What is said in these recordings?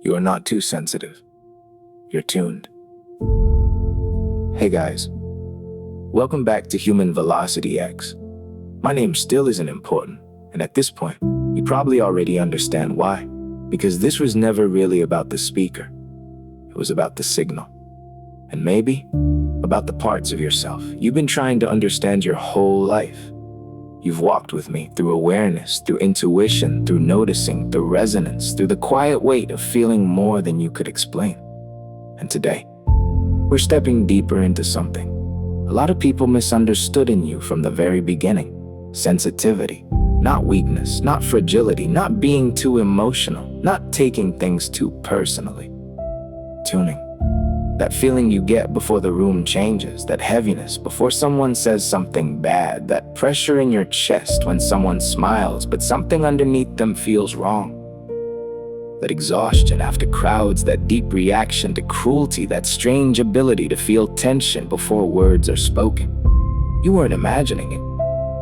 You are not too sensitive. You're tuned. Hey guys, welcome back to Human Velocity X. My name still isn't important, and at this point, you probably already understand why. Because this was never really about the speaker. It was about the signal. And maybe about the parts of yourself you've been trying to understand your whole life. You've walked with me through awareness, through intuition, through noticing, through resonance, through the quiet weight of feeling more than you could explain. And today, we're stepping deeper into something a lot of people misunderstood in you from the very beginning. Sensitivity, not weakness, not fragility, not being too emotional, not taking things too personally. Tuning. That feeling you get before the room changes, that heaviness before someone says something bad, that pressure in your chest when someone smiles but something underneath them feels wrong. That exhaustion after crowds, that deep reaction to cruelty, that strange ability to feel tension before words are spoken. You weren't imagining it.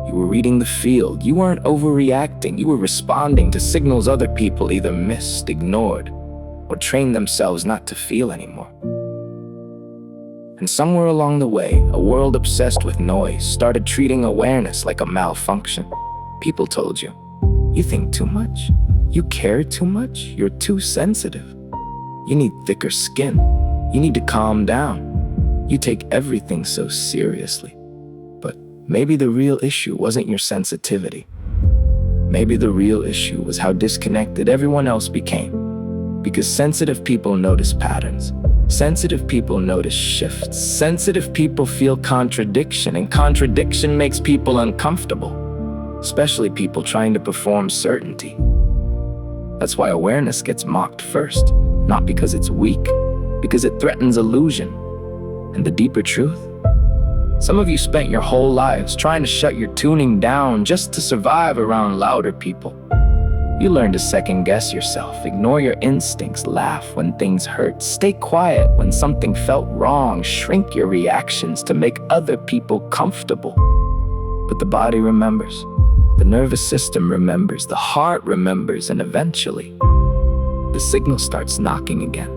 You were reading the field. You weren't overreacting. You were responding to signals other people either missed, ignored, or trained themselves not to feel anymore. And somewhere along the way, a world obsessed with noise started treating awareness like a malfunction. People told you, you think too much, you care too much, you're too sensitive. You need thicker skin, you need to calm down. You take everything so seriously. But maybe the real issue wasn't your sensitivity. Maybe the real issue was how disconnected everyone else became. Because sensitive people notice patterns. Sensitive people notice shifts. Sensitive people feel contradiction, and contradiction makes people uncomfortable, especially people trying to perform certainty. That's why awareness gets mocked first, not because it's weak, because it threatens illusion. And the deeper truth? Some of you spent your whole lives trying to shut your tuning down just to survive around louder people. You learn to second-guess yourself, ignore your instincts, laugh when things hurt, stay quiet when something felt wrong, shrink your reactions to make other people comfortable. But the body remembers, the nervous system remembers, the heart remembers, and eventually, the signal starts knocking again.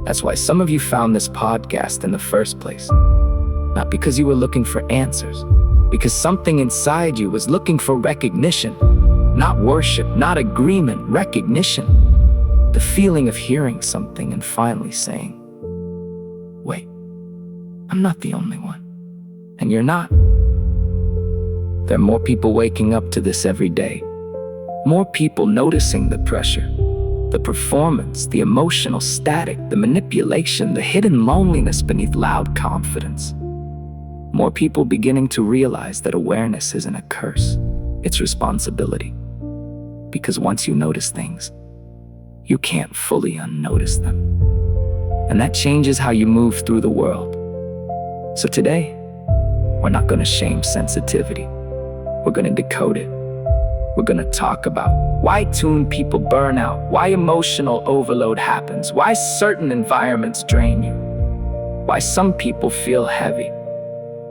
That's why some of you found this podcast in the first place. Not because you were looking for answers, because something inside you was looking for recognition. Not worship, not agreement, recognition. The feeling of hearing something and finally saying, wait, I'm not the only one. And you're not. There are more people waking up to this every day. More people noticing the pressure, the performance, the emotional static, the manipulation, the hidden loneliness beneath loud confidence. More people beginning to realize that awareness isn't a curse, it's responsibility. Because once you notice things, you can't fully unnotice them. And that changes how you move through the world. So today, we're not going to shame sensitivity. We're going to decode it. We're going to talk about why tuned people burn out, why emotional overload happens, why certain environments drain you, why some people feel heavy,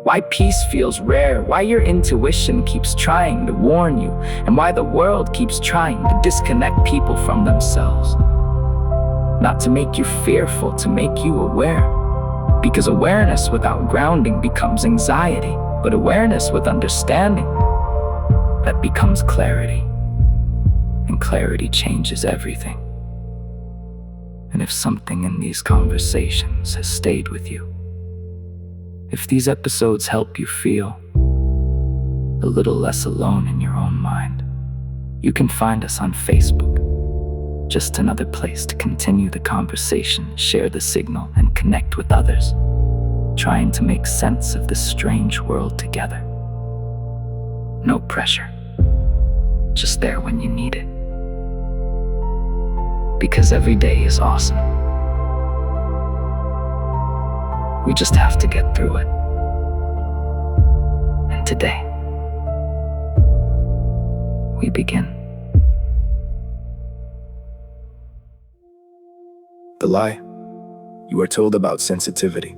why peace feels rare, why your intuition keeps trying to warn you, and why the world keeps trying to disconnect people from themselves. Not to make you fearful, to make you aware. Because awareness without grounding becomes anxiety, but awareness with understanding, that becomes clarity. And clarity changes everything. And if something in these conversations has stayed with you, if these episodes help you feel a little less alone in your own mind, you can find us on Facebook. Just another place to continue the conversation, share the signal, and connect with others, trying to make sense of this strange world together. No pressure, just there when you need it. Because every day is awesome. We just have to get through it. And today, we begin. The lie. You are told about sensitivity.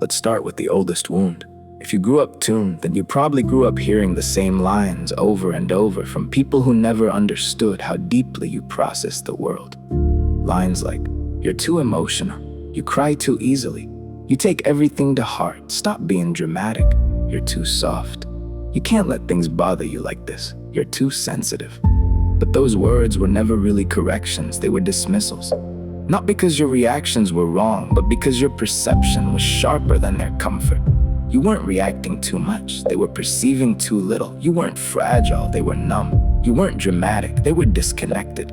Let's start with the oldest wound. If you grew up tuned, then you probably grew up hearing the same lines over and over from people who never understood how deeply you processed the world. Lines like, "You're too emotional. You cry too easily. You take everything to heart. Stop being dramatic. You're too soft. You can't let things bother you like this. You're too sensitive." But those words were never really corrections, they were dismissals. Not because your reactions were wrong, but because your perception was sharper than their comfort. You weren't reacting too much, they were perceiving too little. You weren't fragile, they were numb. You weren't dramatic, they were disconnected.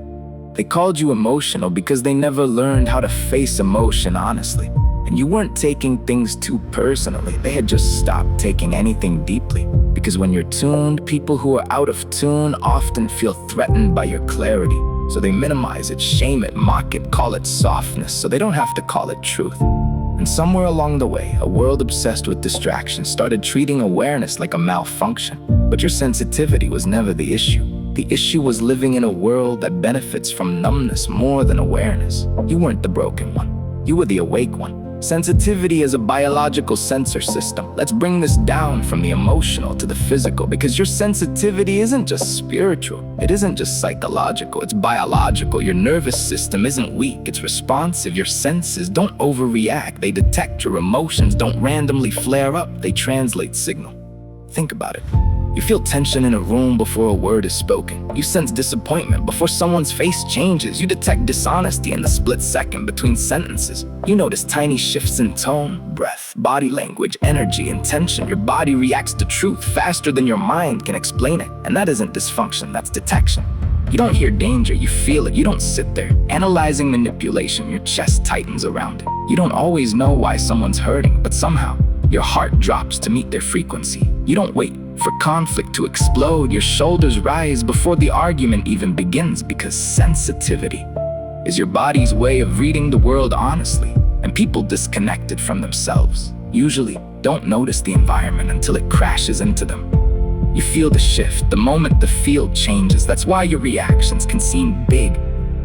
They called you emotional because they never learned how to face emotion honestly. And you weren't taking things too personally, they had just stopped taking anything deeply. Because when you're tuned, people who are out of tune often feel threatened by your clarity. So they minimize it, shame it, mock it, call it softness, so they don't have to call it truth. And somewhere along the way, a world obsessed with distraction started treating awareness like a malfunction. But your sensitivity was never the issue. The issue was living in a world that benefits from numbness more than awareness. You weren't the broken one, you were the awake one. Sensitivity is a biological sensor system. Let's bring this down from the emotional to the physical, because your sensitivity isn't just spiritual, it isn't just psychological, it's biological. Your nervous system isn't weak, it's responsive. Your senses don't overreact, they detect. Your emotions don't randomly flare up, they translate signal. Think about it. You feel tension in a room before a word is spoken. You sense disappointment before someone's face changes. You detect dishonesty in the split second between sentences. You notice tiny shifts in tone, breath, body language, energy, and tension. Your body reacts to truth faster than your mind can explain it. And that isn't dysfunction, that's detection. You don't hear danger, you feel it. You don't sit there analyzing manipulation. Your chest tightens around it. You don't always know why someone's hurting, but somehow your heart drops to meet their frequency. You don't wait for conflict to explode. Your shoulders rise before the argument even begins, because sensitivity is your body's way of reading the world honestly. And people disconnected from themselves usually don't notice the environment until it crashes into them. You feel the shift the moment the field changes. That's why your reactions can seem big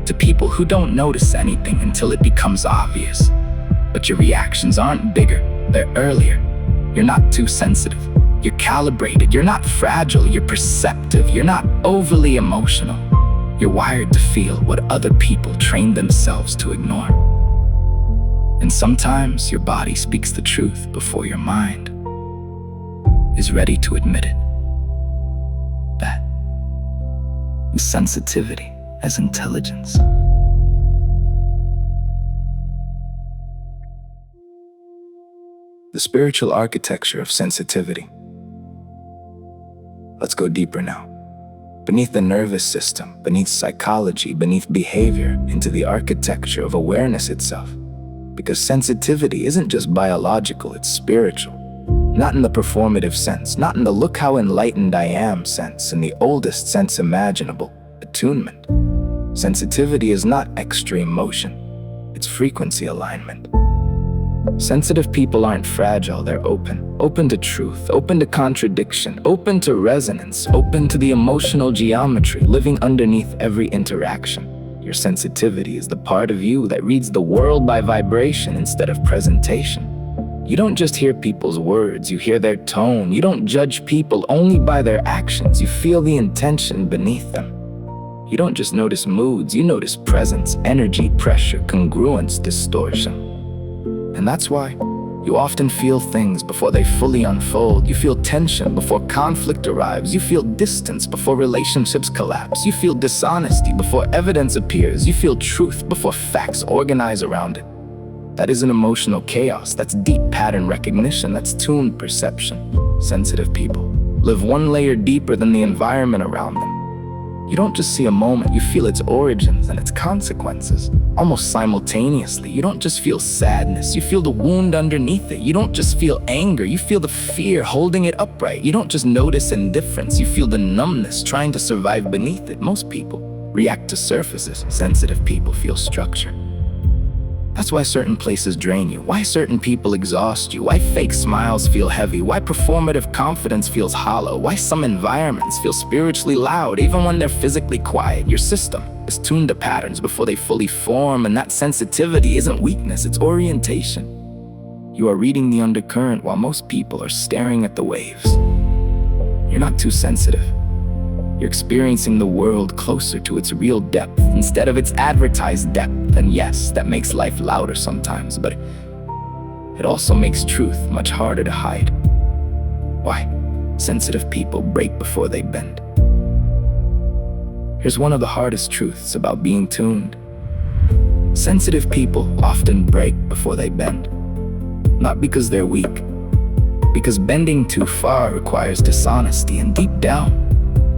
to people who don't notice anything until it becomes obvious. But your reactions aren't bigger, they're earlier. You're not too sensitive. You're calibrated. You're not fragile. You're perceptive. You're not overly emotional. You're wired to feel what other people train themselves to ignore. And sometimes your body speaks the truth before your mind is ready to admit it. That is sensitivity as intelligence. The spiritual architecture of sensitivity. Let's go deeper now. Beneath the nervous system, beneath psychology, beneath behavior, into the architecture of awareness itself. Because sensitivity isn't just biological, it's spiritual. Not in the performative sense, not in the look how enlightened I am sense, in the oldest sense imaginable, attunement. Sensitivity is not extreme motion, it's frequency alignment. Sensitive people aren't fragile, they're open to truth, open to contradiction, open to resonance, open to the emotional geometry living underneath every interaction. Your sensitivity is the part of you that reads the world by vibration instead of presentation. You don't just hear people's words, you hear their tone. You don't judge people only by their actions, you feel the intention beneath them. You don't just notice moods, you notice presence, energy, pressure, congruence, distortion. And that's why you often feel things before they fully unfold. You feel tension before conflict arrives. You feel distance before relationships collapse. You feel dishonesty before evidence appears. You feel truth before facts organize around it. That isn't emotional chaos, that's deep pattern recognition, that's tuned perception. Sensitive people live one layer deeper than the environment around them. You don't just see a moment, you feel its origins and its consequences, almost simultaneously. You don't just feel sadness, you feel the wound underneath it. You don't just feel anger, you feel the fear holding it upright. You don't just notice indifference, you feel the numbness trying to survive beneath it. Most people react to surfaces, sensitive people feel structure. That's why certain places drain you, why certain people exhaust you, why fake smiles feel heavy, why performative confidence feels hollow, why some environments feel spiritually loud even when they're physically quiet. Your system is tuned to patterns before they fully form, and that sensitivity isn't weakness, it's orientation. You are reading the undercurrent while most people are staring at the waves. You're not too sensitive. You're experiencing the world closer to its real depth instead of its advertised depth. And yes, that makes life louder sometimes, but it also makes truth much harder to hide. Why? Sensitive people break before they bend. Here's one of the hardest truths about being tuned. Sensitive people often break before they bend. Not because they're weak, because bending too far requires dishonesty, and deep down,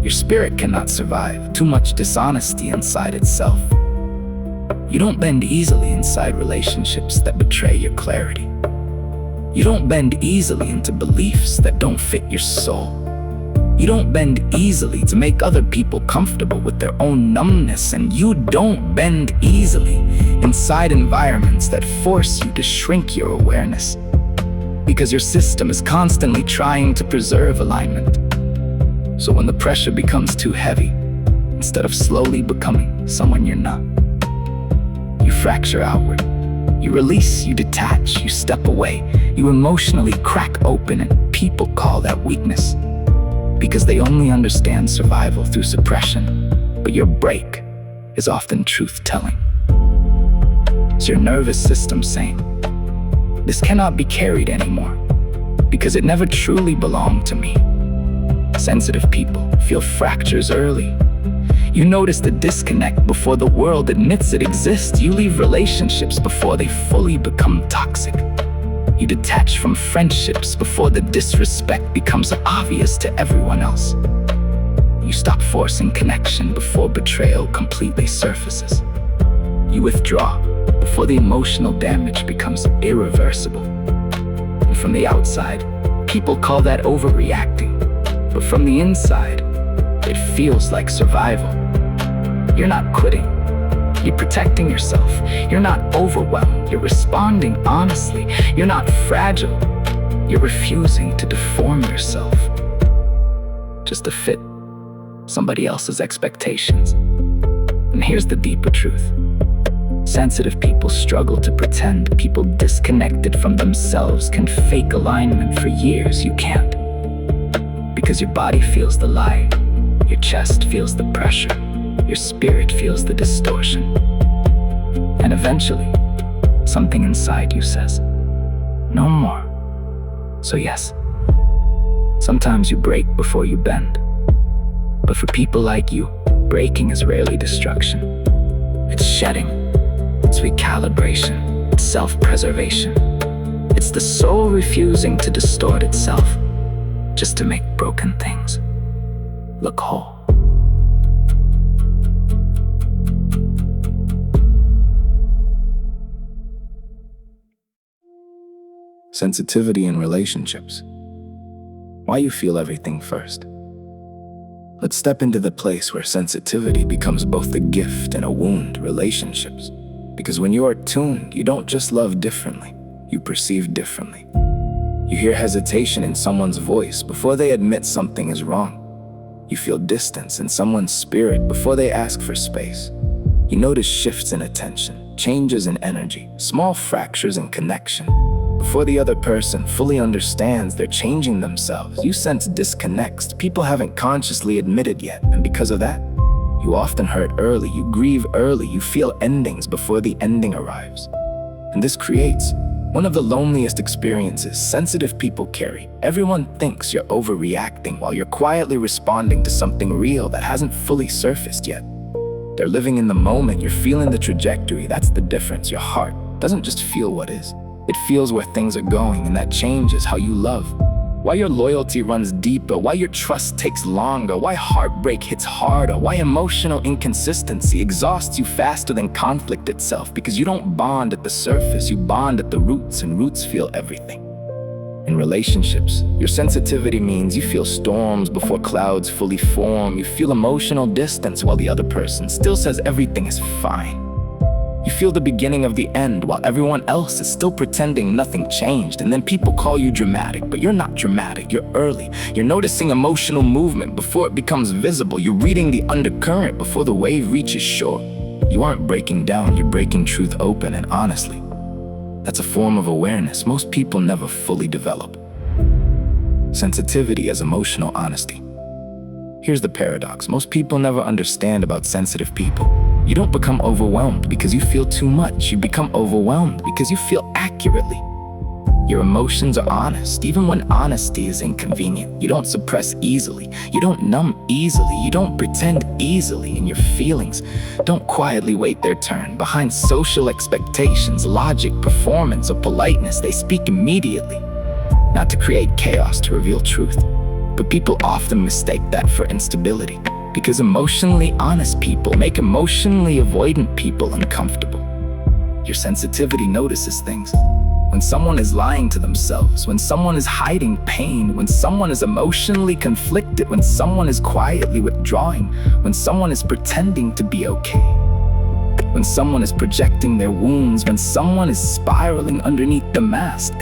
your spirit cannot survive too much dishonesty inside itself. You don't bend easily inside relationships that betray your clarity. You don't bend easily into beliefs that don't fit your soul. You don't bend easily to make other people comfortable with their own numbness, and you don't bend easily inside environments that force you to shrink your awareness, because your system is constantly trying to preserve alignment. So when the pressure becomes too heavy, instead of slowly becoming someone you're not, you fracture outward. You release, you detach, you step away, you emotionally crack open, and people call that weakness, because they only understand survival through suppression. But your break is often truth-telling. It's your nervous system saying, "This cannot be carried anymore, because it never truly belonged to me." Sensitive people feel fractures early. You notice the disconnect before the world admits it exists. You leave relationships before they fully become toxic. You detach from friendships before the disrespect becomes obvious to everyone else. You stop forcing connection before betrayal completely surfaces. You withdraw before the emotional damage becomes irreversible. And from the outside, people call that overreacting. But from the inside, it feels like survival. You're not quitting. You're protecting yourself. You're not overwhelmed. You're responding honestly. You're not fragile. You're refusing to deform yourself just to fit somebody else's expectations. And here's the deeper truth. Sensitive people struggle to pretend. People disconnected from themselves can fake alignment for years. You can't. Because your body feels the lie. Your chest feels the pressure. Your spirit feels the distortion. And eventually, something inside you says, "No more." So yes, sometimes you break before you bend. But for people like you, breaking is rarely destruction. It's shedding. It's recalibration. It's self-preservation. It's the soul refusing to distort itself just to make broken things look whole. Sensitivity in relationships. Why you feel everything first. Let's step into the place where sensitivity becomes both a gift and a wound. Relationships. Because when you are tuned, you don't just love differently, you perceive differently. You hear hesitation in someone's voice before they admit something is wrong. You feel distance in someone's spirit before they ask for space. You notice shifts in attention, changes in energy, small fractures in connection. Before the other person fully understands they're changing themselves, you sense disconnects people haven't consciously admitted yet, and because of that, you often hurt early, you grieve early, you feel endings before the ending arrives. And this creates one of the loneliest experiences sensitive people carry. Everyone thinks you're overreacting while you're quietly responding to something real that hasn't fully surfaced yet. They're living in the moment, you're feeling the trajectory. That's the difference. Your heart doesn't just feel what is. It feels where things are going, and that changes how you love. Why your loyalty runs deeper, why your trust takes longer, why heartbreak hits harder, why emotional inconsistency exhausts you faster than conflict itself. Because you don't bond at the surface, you bond at the roots, and roots feel everything. In relationships, your sensitivity means you feel storms before clouds fully form. You feel emotional distance while the other person still says everything is fine. You feel the beginning of the end while everyone else is still pretending nothing changed. And then people call you dramatic, but you're not dramatic, you're early. You're noticing emotional movement before it becomes visible. You're reading the undercurrent before the wave reaches shore. You aren't breaking down, you're breaking truth open, and honestly, that's a form of awareness most people never fully develop. Sensitivity as emotional honesty. Here's the paradox. Most people never understand about sensitive people. You don't become overwhelmed because you feel too much. You become overwhelmed because you feel accurately. Your emotions are honest, even when honesty is inconvenient. You don't suppress easily. You don't numb easily. You don't pretend easily. And your feelings don't quietly wait their turn. Behind social expectations, logic, performance, or politeness, they speak immediately. Not to create chaos, to reveal truth. But people often mistake that for instability, because emotionally honest people make emotionally avoidant people uncomfortable. Your sensitivity notices things. When someone is lying to themselves, when someone is hiding pain, when someone is emotionally conflicted, when someone is quietly withdrawing, when someone is pretending to be okay, when someone is projecting their wounds, when someone is spiraling underneath the mask,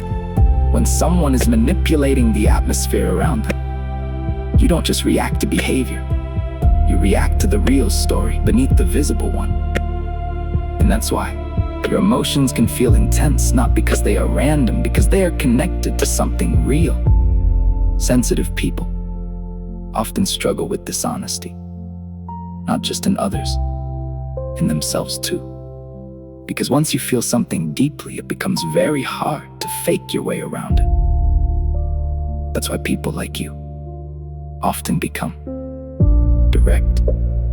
when someone is manipulating the atmosphere around them. You don't just react to behavior. You react to the real story beneath the visible one. And that's why your emotions can feel intense, not because they are random, because they are connected to something real. Sensitive people often struggle with dishonesty, not just in others, in themselves too. Because once you feel something deeply, it becomes very hard to fake your way around it. That's why people like you often become direct,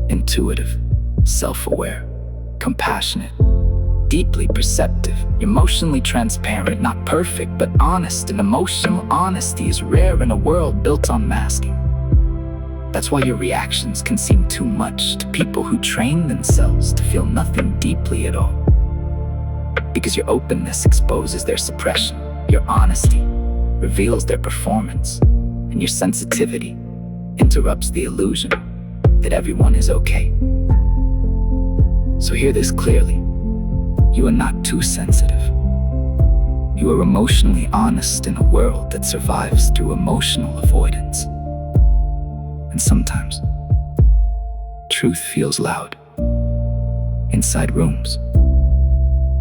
intuitive, self-aware, compassionate, deeply perceptive, emotionally transparent, not perfect, but honest. And emotional honesty is rare in a world built on masking. That's why your reactions can seem too much to people who train themselves to feel nothing deeply at all. Because your openness exposes their suppression, your honesty reveals their performance, and your sensitivity interrupts the illusion that everyone is okay. So hear this clearly. You are not too sensitive. You are emotionally honest in a world that survives through emotional avoidance. And sometimes, truth feels loud inside rooms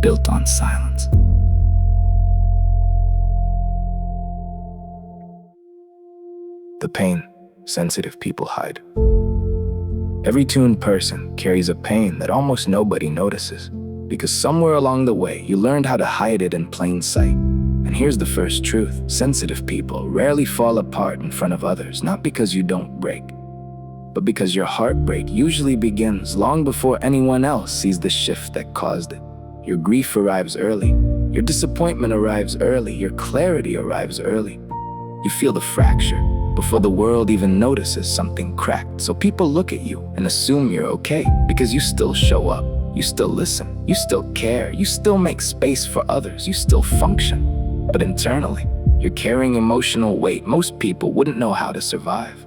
built on silence. The pain sensitive people hide. Every tuned person carries a pain that almost nobody notices, because somewhere along the way you learned how to hide it in plain sight. And here's the first truth. Sensitive people rarely fall apart in front of others, not because you don't break, but because your heartbreak usually begins long before anyone else sees the shift that caused it. Your grief arrives early. Your disappointment arrives early. Your clarity arrives early. You feel the fracture before the world even notices something cracked. So people look at you and assume you're okay because you still show up. You still listen. You still care. You still make space for others. You still function. But internally, you're carrying emotional weight most people wouldn't know how to survive.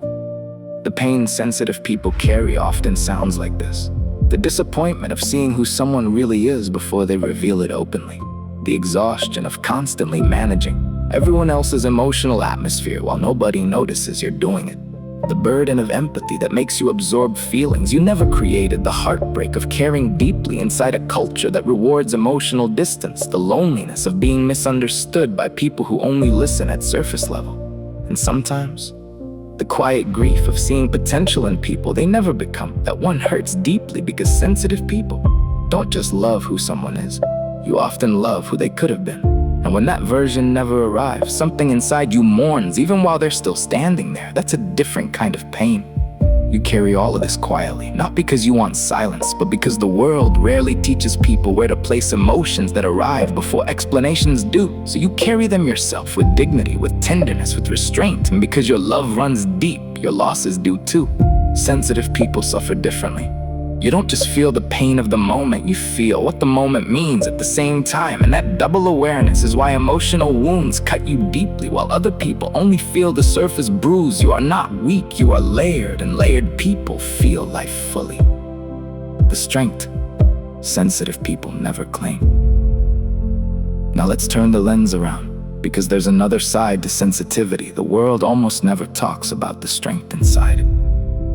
The pain sensitive people carry often sounds like this. The disappointment of seeing who someone really is before they reveal it openly. The exhaustion of constantly managing everyone else's emotional atmosphere while nobody notices you're doing it. The burden of empathy that makes you absorb feelings you never created. The heartbreak of caring deeply inside a culture that rewards emotional distance. The loneliness of being misunderstood by people who only listen at surface level. And sometimes, the quiet grief of seeing potential in people they never become. That one hurts deeply because sensitive people don't just love who someone is. You often love who they could have been. And when that version never arrives, something inside you mourns even while they're still standing there. That's a different kind of pain. You carry all of this quietly, not because you want silence, but because the world rarely teaches people where to place emotions that arrive before explanations do. So you carry them yourself with dignity, with tenderness, with restraint. And because your love runs deep, your losses do too. Sensitive people suffer differently. You don't just feel the pain of the moment, you feel what the moment means at the same time. And that double awareness is why emotional wounds cut you deeply while other people only feel the surface bruise. You are not weak, you are layered, and layered people feel life fully. The strength sensitive people never claim. Now let's turn the lens around, because there's another side to sensitivity. The world almost never talks about the strength inside it.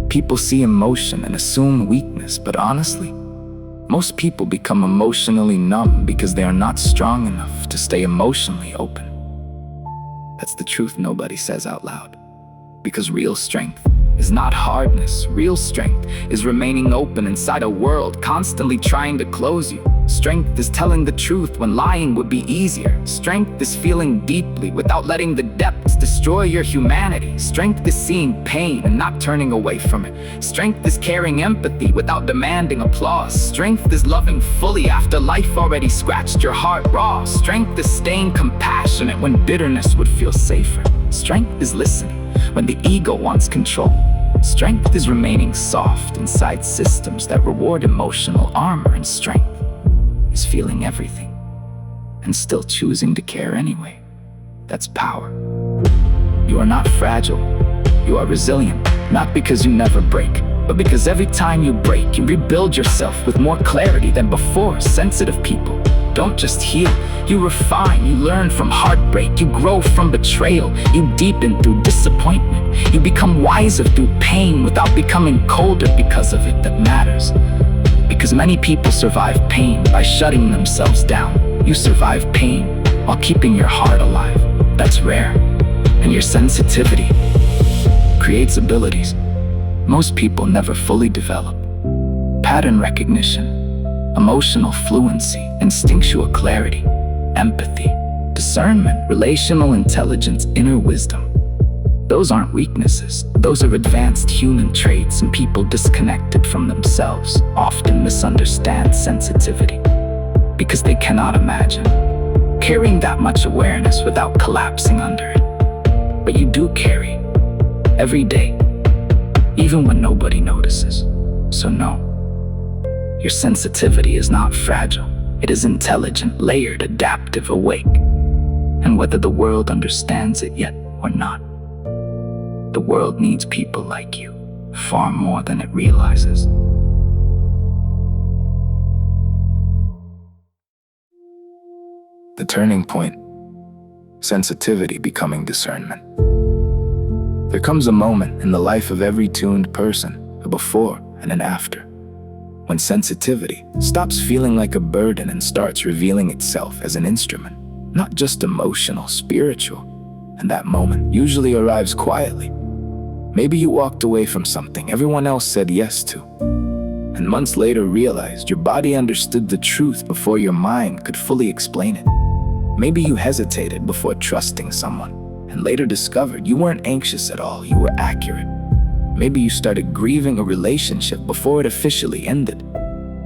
People see emotion and assume weakness, but honestly, most people become emotionally numb because they are not strong enough to stay emotionally open. That's the truth nobody says out loud. Because real strength is not hardness. Real strength is remaining open inside a world constantly trying to close you. Strength is telling the truth when lying would be easier. Strength is feeling deeply without letting the depths destroy your humanity. Strength is seeing pain and not turning away from it. Strength is carrying empathy without demanding applause. Strength is loving fully after life already scratched your heart raw. Strength is staying compassionate when bitterness would feel safer. Strength is listening when the ego wants control. Strength is remaining soft inside systems that reward emotional armor, and strength is feeling everything and still choosing to care anyway. That's power. You are not fragile. You are resilient, not because you never break, but because every time you break, you rebuild yourself with more clarity than before. Sensitive people don't just heal, you refine. You learn from heartbreak, you grow from betrayal, you deepen through disappointment, you become wiser through pain without becoming colder because of it. That matters, because many people survive pain by shutting themselves down. You survive pain while keeping your heart alive. That's rare, and your sensitivity creates abilities most people never fully develop. Pattern recognition, emotional fluency, instinctual clarity, empathy, discernment, relational intelligence, inner wisdom. Those aren't weaknesses. Those are advanced human traits, and people disconnected from themselves often misunderstand sensitivity because they cannot imagine carrying that much awareness without collapsing under it. But you do carry every day, even when nobody notices. So no, your sensitivity is not fragile. It is intelligent, layered, adaptive, awake. And whether the world understands it yet or not, the world needs people like you far more than it realizes. The turning point: sensitivity becoming discernment. There comes a moment in the life of every tuned person, a before and an after, when sensitivity stops feeling like a burden and starts revealing itself as an instrument, not just emotional, spiritual. And that moment usually arrives quietly. Maybe you walked away from something everyone else said yes to, and months later realized your body understood the truth before your mind could fully explain it. Maybe you hesitated before trusting someone, and later discovered you weren't anxious at all, you were accurate. Maybe you started grieving a relationship before it officially ended,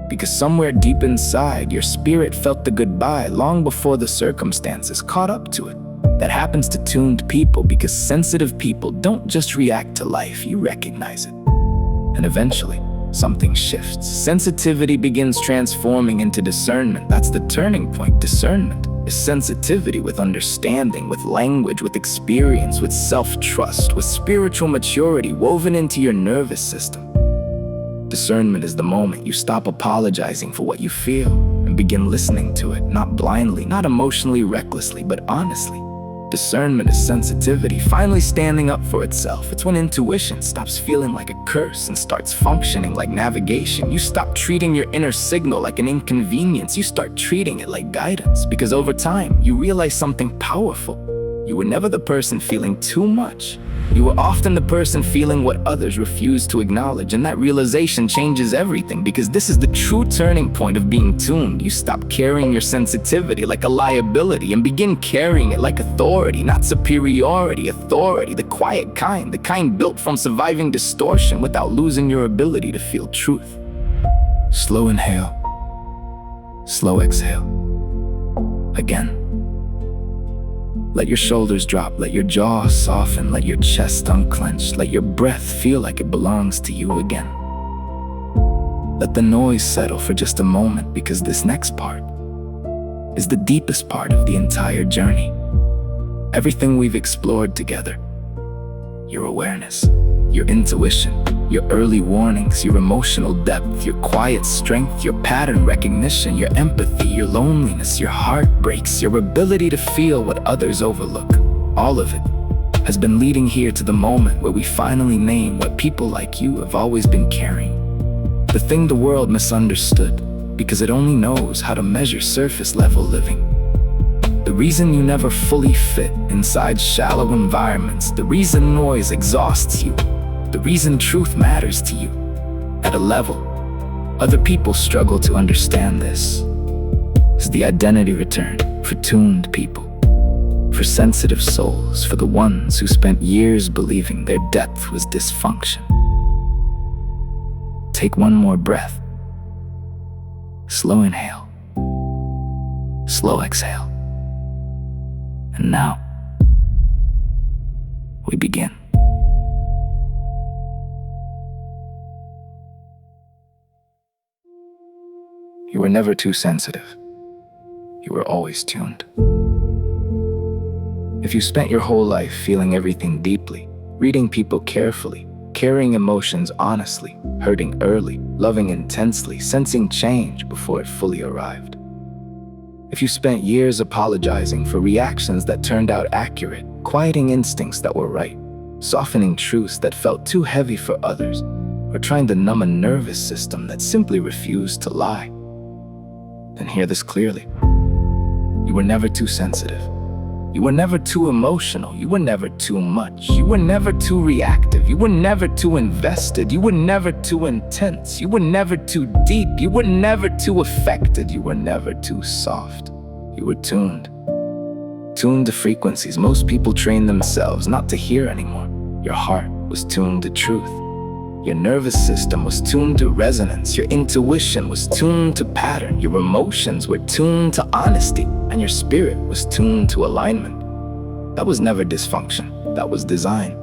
because somewhere deep inside, your spirit felt the goodbye long before the circumstances caught up to it. That happens to tuned people because sensitive people don't just react to life, you recognize it. And eventually, something shifts. Sensitivity begins transforming into discernment. That's the turning point. Discernment is sensitivity with understanding, with language, with experience, with self-trust, with spiritual maturity woven into your nervous system. Discernment is the moment you stop apologizing for what you feel and begin listening to it, not blindly, not emotionally recklessly, but honestly. Discernment is sensitivity finally standing up for itself. It's when intuition stops feeling like a curse and starts functioning like navigation. You stop treating your inner signal like an inconvenience. You start treating it like guidance, because over time, you realize something powerful. You were never the person feeling too much. You were often the person feeling what others refuse to acknowledge, and that realization changes everything, because this is the true turning point of being tuned. You stop carrying your sensitivity like a liability and begin carrying it like authority, not superiority, authority, the quiet kind, the kind built from surviving distortion without losing your ability to feel truth. Slow inhale, slow exhale. Again. Let your shoulders drop, let your jaw soften, let your chest unclench, let your breath feel like it belongs to you again. Let the noise settle for just a moment, because this next part is the deepest part of the entire journey. Everything we've explored together, your awareness, your intuition, your early warnings, your emotional depth, your quiet strength, your pattern recognition, your empathy, your loneliness, your heartbreaks, your ability to feel what others overlook. All of it has been leading here to the moment where we finally name what people like you have always been carrying. The thing the world misunderstood because it only knows how to measure surface level living. The reason you never fully fit inside shallow environments, the reason noise exhausts you, The reason truth matters to you at a level other people struggle to understand this is the identity return for tuned people, for sensitive souls, for the ones who spent years believing their depth was dysfunction. Take one more breath. Slow inhale. Slow exhale. And now, we begin. You were never too sensitive. You were always tuned. If you spent your whole life feeling everything deeply, reading people carefully, carrying emotions honestly, hurting early, loving intensely, sensing change before it fully arrived. If you spent years apologizing for reactions that turned out accurate, quieting instincts that were right, softening truths that felt too heavy for others, or trying to numb a nervous system that simply refused to lie, then hear this clearly. You were never too sensitive. You were never too emotional. You were never too much. You were never too reactive. You were never too invested. You were never too intense. You were never too deep. You were never too affected. You were never too soft. You were tuned. Tuned to frequencies most people train themselves not to hear anymore. Your heart was tuned to truth. Your nervous system was tuned to resonance. Your intuition was tuned to pattern. Your emotions were tuned to honesty. And your spirit was tuned to alignment. That was never dysfunction. That was design.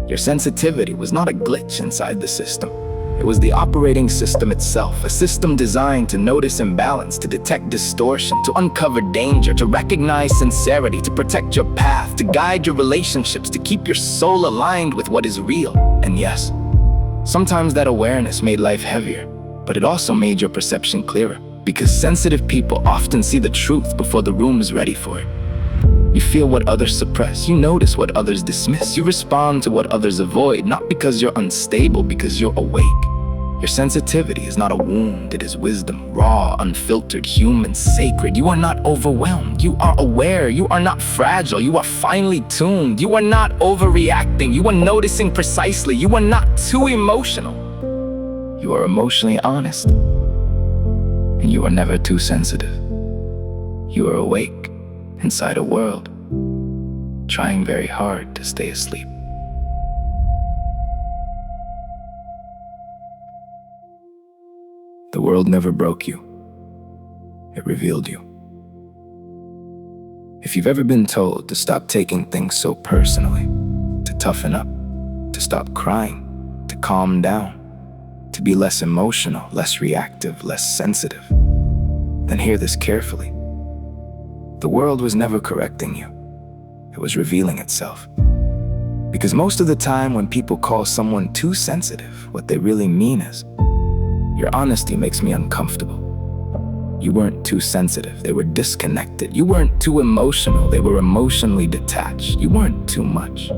Your sensitivity was not a glitch inside the system. It was the operating system itself, a system designed to notice imbalance, to detect distortion, to uncover danger, to recognize sincerity, to protect your path, to guide your relationships, to keep your soul aligned with what is real. And yes, sometimes that awareness made life heavier, but it also made your perception clearer, because sensitive people often see the truth before the room is ready for it. You feel what others suppress, you notice what others dismiss, you respond to what others avoid, not because you're unstable, because you're awake. Your sensitivity is not a wound, it is wisdom, raw, unfiltered, human, sacred. You are not overwhelmed, you are aware, you are not fragile, you are finely tuned, you are not overreacting, you are noticing precisely, you are not too emotional. You are emotionally honest, and you are never too sensitive. You are awake inside a world, trying very hard to stay asleep. The world never broke you. It revealed you. If you've ever been told to stop taking things so personally, to toughen up, to stop crying, to calm down, to be less emotional, less reactive, less sensitive, then hear this carefully. The world was never correcting you. It was revealing itself. Because most of the time when people call someone too sensitive, what they really mean is, your honesty makes me uncomfortable. You weren't too sensitive, they were disconnected. You weren't too emotional, they were emotionally detached. You weren't too much.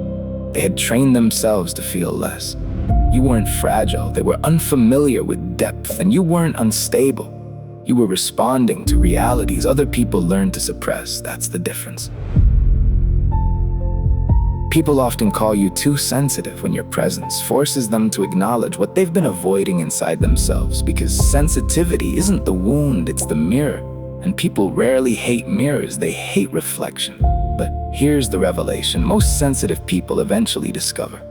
They had trained themselves to feel less. You weren't fragile, they were unfamiliar with depth, and you weren't unstable. You were responding to realities other people learned to suppress. That's the difference. People often call you too sensitive when your presence forces them to acknowledge what they've been avoiding inside themselves, because sensitivity isn't the wound, it's the mirror. And people rarely hate mirrors, they hate reflection. But here's the revelation most sensitive people eventually discover.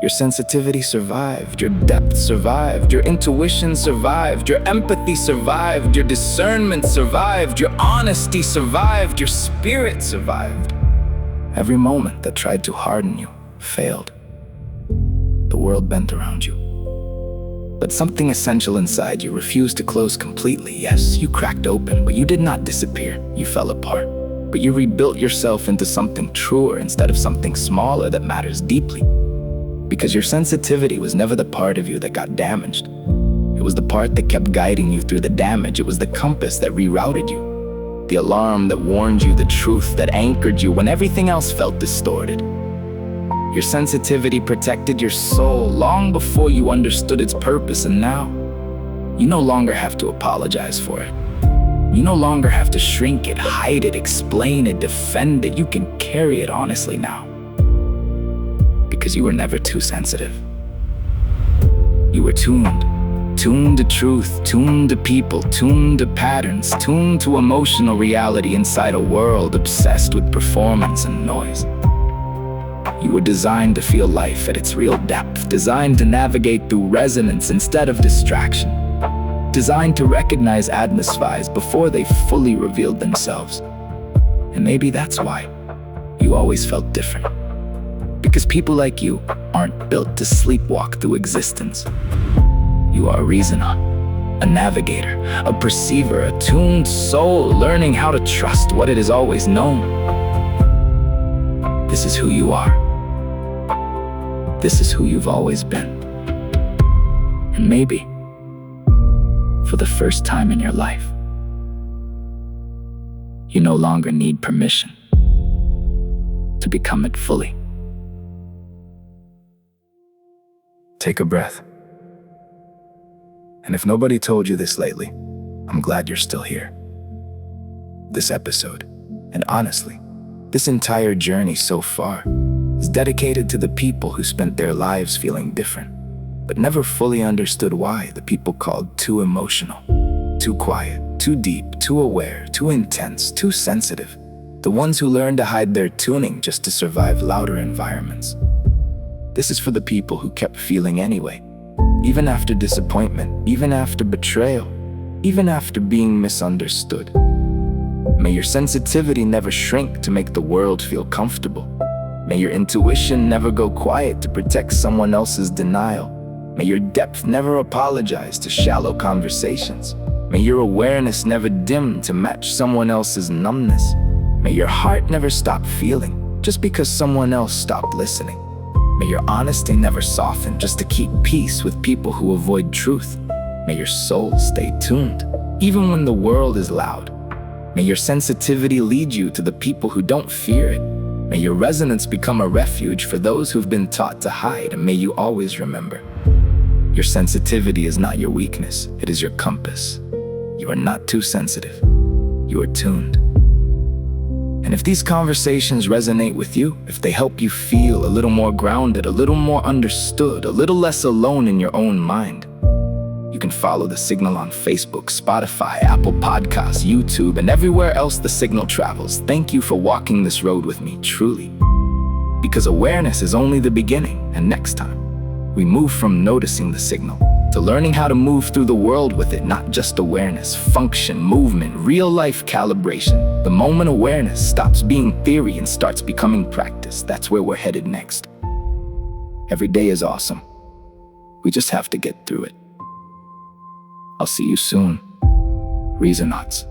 Your sensitivity survived, your depth survived, your intuition survived, your empathy survived, your discernment survived, your honesty survived, your spirit survived. Every moment that tried to harden you failed. The world bent around you. But something essential inside you refused to close completely. Yes, you cracked open, but you did not disappear. You fell apart. But you rebuilt yourself into something truer instead of something smaller that matters deeply. Because your sensitivity was never the part of you that got damaged. It was the part that kept guiding you through the damage. It was the compass that rerouted you. The alarm that warned you, the truth that anchored you when everything else felt distorted. Your sensitivity protected your soul long before you understood its purpose, and now, you no longer have to apologize for it. You no longer have to shrink it, hide it, explain it, defend it. You can carry it honestly now. because you were never too sensitive. You were tuned to truth, tuned to people, tuned to patterns, tuned to emotional reality inside a world obsessed with performance and noise. You were designed to feel life at its real depth, designed to navigate through resonance instead of distraction, designed to recognize atmospheres before they fully revealed themselves. And maybe that's why you always felt different. Because people like you aren't built to sleepwalk through existence. You are a reasoner, a navigator, a perceiver, a tuned soul, learning how to trust what it has always known. This is who you are. This is who you've always been. And maybe, for the first time in your life, you no longer need permission to become it fully. Take a breath. And if nobody told you this lately, I'm glad you're still here. This episode, and honestly, this entire journey so far, is dedicated to the people who spent their lives feeling different, but never fully understood why. The people called too emotional, too quiet, too deep, too aware, too intense, too sensitive. The ones who learned to hide their tuning just to survive louder environments. This is for the people who kept feeling anyway, even after disappointment, even after betrayal, even after being misunderstood. May your sensitivity never shrink to make the world feel comfortable. May your intuition never go quiet to protect someone else's denial. May your depth never apologize to shallow conversations. May your awareness never dim to match someone else's numbness. May your heart never stop feeling just because someone else stopped listening. May your honesty never soften just to keep peace with people who avoid truth. May your soul stay tuned, even when the world is loud. May your sensitivity lead you to the people who don't fear it. May your resonance become a refuge for those who've been taught to hide, and may you always remember, your sensitivity is not your weakness, it is your compass. You are not too sensitive, you are tuned. And if these conversations resonate with you, if they help you feel a little more grounded, a little more understood, a little less alone in your own mind, you can follow The Signal on Facebook, Spotify, Apple Podcasts, YouTube, and everywhere else The Signal travels. Thank you for walking this road with me, truly. Because awareness is only the beginning, and next time, we move from noticing the signal to learning how to move through the world with it. Not just awareness, function, movement, real-life calibration. The moment awareness stops being theory and starts becoming practice, that's where we're headed next. Every day is awesome. We just have to get through it. I'll see you soon, Reasonauts.